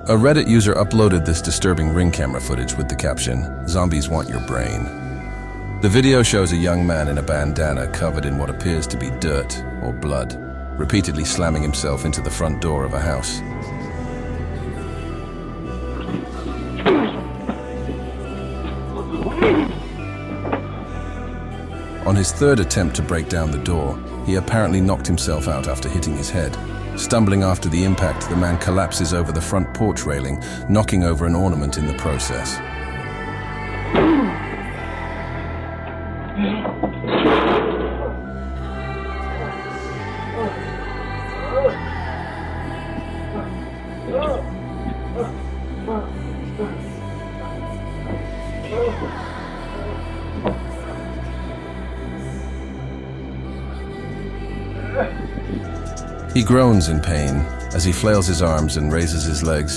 A Reddit user uploaded this disturbing Ring camera footage with the caption, "Zombies want your brain." The video shows a young man in a bandana covered in what appears to be dirt or blood, repeatedly slamming himself into the front door of a house. On his third attempt to break down the door, he apparently knocked himself out after hitting his head. Stumbling after the impact, the man collapses over the front porch railing, knocking over an ornament in the process. He groans in pain as he flails his arms and raises his legs,